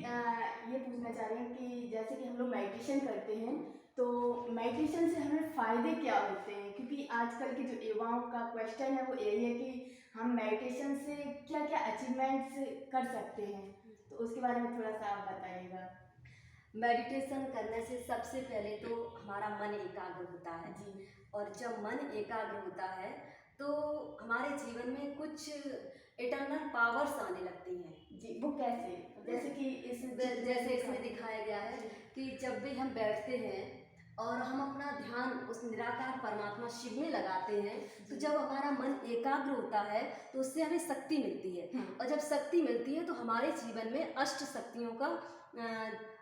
ये पूछना चाह रही हूँ कि जैसे कि हम लोग मेडिटेशन करते हैं, तो मेडिटेशन से हमें फ़ायदे क्या होते हैं? क्योंकि आजकल के जो युवाओं का क्वेश्चन है वो यही है कि हम मेडिटेशन से क्या-क्या अचीवमेंट्स कर सकते हैं? तो उसके बारे में थोड़ा-सा आप बताइएगा। मेडिटेशन करने से सबसे पहले तो हमारा मन एकाग्र होता है। जी, और जब मन एकाग्र होता है तो हमारे जीवन में कुछ इटर्नल पावर्स आने लगती हैं। जी, वो कैसे? जैसे कि इस चित्र में जैसे इसमें दिखा। दिखाया गया है जी, कि जब भी हम बैठते हैं और हम अपना ध्यान उस निराकार परमात्मा शिव में लगाते हैं, तो जी। जब हमारा मन एकाग्र होता है तो उससे हमें शक्ति मिलती है। हुँ, और जब शक्ति मिलती है तो हमारे जीवन में अष्ट शक्तियों का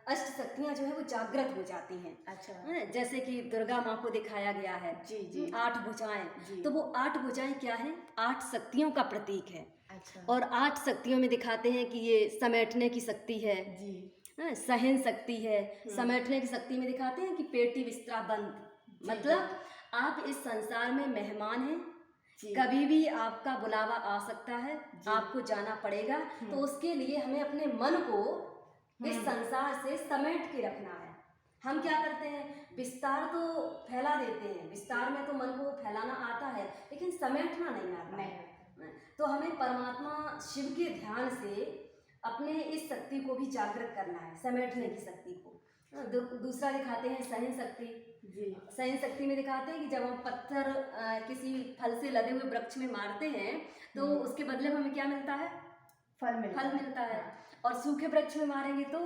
अष्ट शक्तियाँ जो है वो जागृत हो जाती हैं। अच्छा। जैसे कि दुर्गा माँ को दिखाया गया है। जी, जी। 8 भुजाएं। जी। तो वो 8 भुजाएं क्या है? 8 शक्तियों का प्रतीक है। अच्छा। और 8 शक्तियों में दिखाते हैं कि ये समेटने की शक्ति है, जी। सहन शक्ति है। हुँ। समेटने की शक्ति में दिखाते हैं कि पेटी बिस्तरा बंद। जी, मतलब आप इस संसार में मेहमान हैं, जी। कभी भी आपका बुलावा आ सकता है, जी। आपको जाना पड़ेगा। तो उसके लिए हमें अपने मन को इस संसार से समेट के रखना है। हम क्या करते हैं? विस्तार तो फैला देते हैं, विस्तार में तो मन को फैलाना आता है, लेकिन समेटना नहीं आता है। तो हमें परमात्मा शिव के ध्यान से अपने इस शक्ति को भी जागृत करना है, समेटने की शक्ति को। दूसरा दिखाते हैं सहन शक्ति। जी। सहन शक्ति में दिखाते हैं कि जब हम पत्थर किसी फल से लदे हुए वृक्ष में मारते हैं तो उसके बदले में हमें क्या मिलता है? फल मिलता है। और सूखे वृक्ष में मारेंगे तो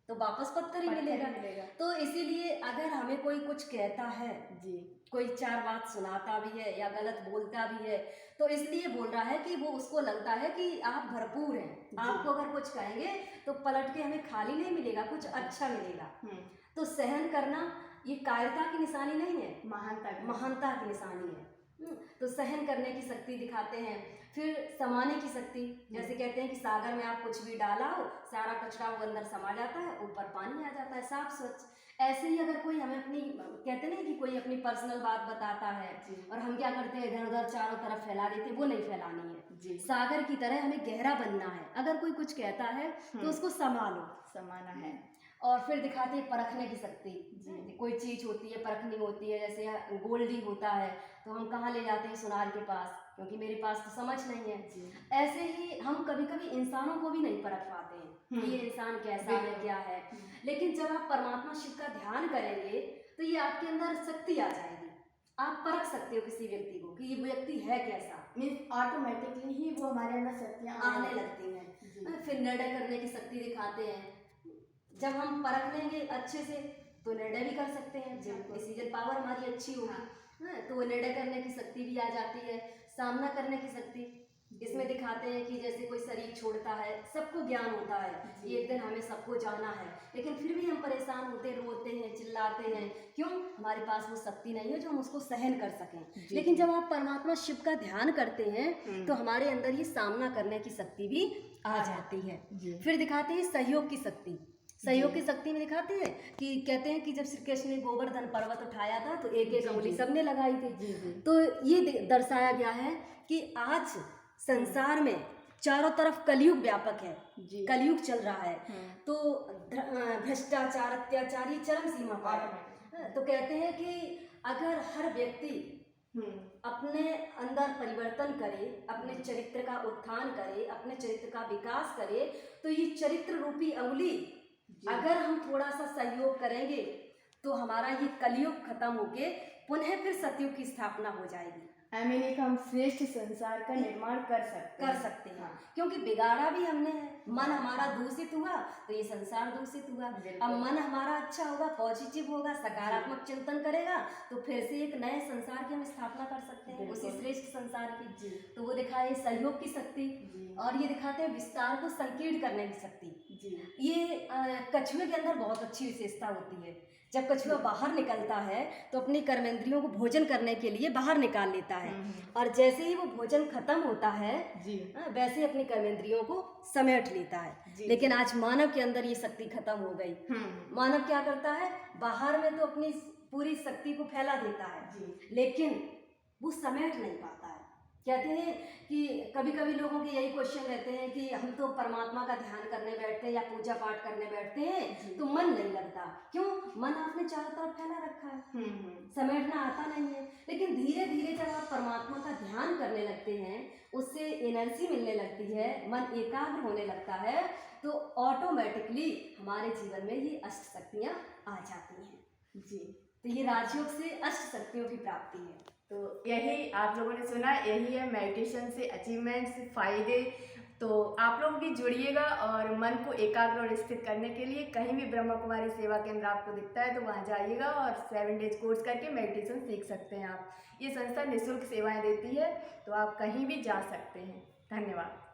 वापस पत्थर ही मिलेगा। तो इसीलिए अगर हमें कोई कुछ कहता है, जी। कोई 4 बात सुनाता भी है या गलत बोलता भी है, तो इसलिए बोल रहा है कि वो उसको लगता है कि आप भरपूर हैं। आपको अगर कुछ कहेंगे तो पलट के हमें खाली नहीं मिलेगा, कुछ अच्छा मिलेगा। तो सहन करना ये कायरता की निशानी नहीं है, महानता की निशानी है। तो सहन करने की शक्ति दिखाते हैं। फिर समाने की शक्ति, जैसे कहते हैं कि सागर में आप कुछ भी डाला हो, सारा कचरा वो अंदर समा जाता है, ऊपर पानी आ जाता है साफ स्वच्छ। ऐसे ही अगर कोई हमें अपनी, कहते नहीं कि कोई अपनी पर्सनल बात बताता है और हम क्या करते हैं? इधर उधर चारों तरफ फैला देते हैं, वो नहीं फैलानी है। सागर की तरह हमें गहरा बनना है। अगर कोई कुछ कहता है तो उसको संभालो, समाना है। और फिर दिखाते हैं परखने की शक्ति। कोई चीज होती है, परखनी होती है, जैसे गोल्ड ही होता है तो हम कहाँ ले जाते हैं? सुनार के पास, क्योंकि मेरे पास तो समझ नहीं है। ऐसे ही हम कभी कभी इंसानों को भी नहीं परख पाते हैं कि ये इंसान कैसा है, क्या है। लेकिन जब आप परमात्मा शिव का ध्यान करेंगे तो ये आपके अंदर शक्ति आ जाएगी। आप परख सकते हो किसी व्यक्ति को कि ये व्यक्ति है कैसा। मीन्स ऑटोमेटिकली ही वो हमारे अंदर शक्तियाँ आने लगती हैं। फिर निर्णय करने की शक्ति दिखाते हैं। जब हम परख लेंगे अच्छे से तो निर्णय भी कर सकते हैं। डिसीजन पावर हमारी अच्छी होगी, तो वो निर्णय करने की शक्ति भी आ जाती है। सामना करने की शक्ति इसमें दिखाते हैं कि जैसे कोई शरीर छोड़ता है, सबको ज्ञान होता है कि एक दिन हमें सबको जाना है, लेकिन फिर भी हम परेशान होते, रोते हैं, चिल्लाते हैं। क्यों? हमारे पास वो शक्ति नहीं है जो हम उसको सहन कर सकें। लेकिन जब आप परमात्मा शिव का ध्यान करते हैं तो हमारे अंदर ये सामना करने की शक्ति भी आ जाती है। फिर दिखाते हैं सहयोग की शक्ति। सहयोग की शक्ति में दिखाते हैं कि कहते हैं कि जब श्री कृष्ण ने गोवर्धन पर्वत उठाया था तो एक एक अंगुली सबने लगाई थी। तो ये दर्शाया गया है कि आज संसार में चारों तरफ कलयुग व्यापक है, कलयुग चल रहा है। तो भ्रष्टाचार, अत्याचार ये चरम सीमा पर है। तो कहते हैं कि अगर हर व्यक्ति अपने अंदर परिवर्तन करे, अपने चरित्र का उत्थान करे, अपने चरित्र का विकास करे, तो ये चरित्र रूपी अंगुली अगर हम थोड़ा सा सहयोग करेंगे तो हमारा ये कलयुग खत्म होके पुनः फिर सतयुग की स्थापना हो जाएगी। एक हम श्रेष्ठ संसार का निर्माण कर सकते हैं। क्योंकि बिगाड़ा भी हमने है। मन हमारा दूषित हुआ तो ये संसार दूषित हुआ। अब मन हमारा अच्छा होगा, पॉजिटिव होगा, सकारात्मक चिंतन करेगा तो फिर से एक नए संसार की हम स्थापना कर सकते हैं, उसी श्रेष्ठ संसार की। तो वो दिखाए सहयोग की शक्ति, और ये दिखाते हैं विस्तार को संकीर्ण करने की शक्ति। ये कछुए के अंदर बहुत अच्छी विशेषता होती है। जब कछुआ बाहर निकलता है तो अपनी कर्मेंद्रियों को भोजन करने के लिए बाहर निकाल लेता है, और जैसे ही वो भोजन खत्म होता है वैसे ही अपनी कर्मेंद्रियों को समेट लेता है। लेकिन आज मानव के अंदर ये शक्ति खत्म हो गई। मानव क्या करता है? बाहर में तो अपनी पूरी शक्ति को फैला देता है, लेकिन वो समेट नहीं पाता है। कहते हैं कि कभी कभी लोगों के यही क्वेश्चन रहते हैं कि हम तो परमात्मा का ध्यान करने बैठते हैं या पूजा पाठ करने बैठते हैं तो मन नहीं लगता। क्यों? मन आपने चारों तरफ फैला रखा है, समेटना आता नहीं है। लेकिन धीरे धीरे जब आप परमात्मा का ध्यान करने लगते हैं, उससे एनर्जी मिलने लगती है, मन एकाग्र होने लगता है, तो ऑटोमेटिकली हमारे जीवन में ये अष्ट शक्तियाँ आ जाती हैं। जी, तो ये राजयोग से अष्ट शक्तियों की प्राप्ति है। तो यही आप लोगों ने सुना, यही है मेडिटेशन से अचीवमेंट्स, फायदे। तो आप लोग भी जुड़िएगा और मन को एकाग्र और स्थिर करने के लिए कहीं भी ब्रह्मा कुमारी सेवा केंद्र आपको दिखता है तो वहाँ जाइएगा और 7 डेज कोर्स करके मेडिटेशन सीख सकते हैं आप। ये संस्था निःशुल्क सेवाएं देती है, तो आप कहीं भी जा सकते हैं। धन्यवाद।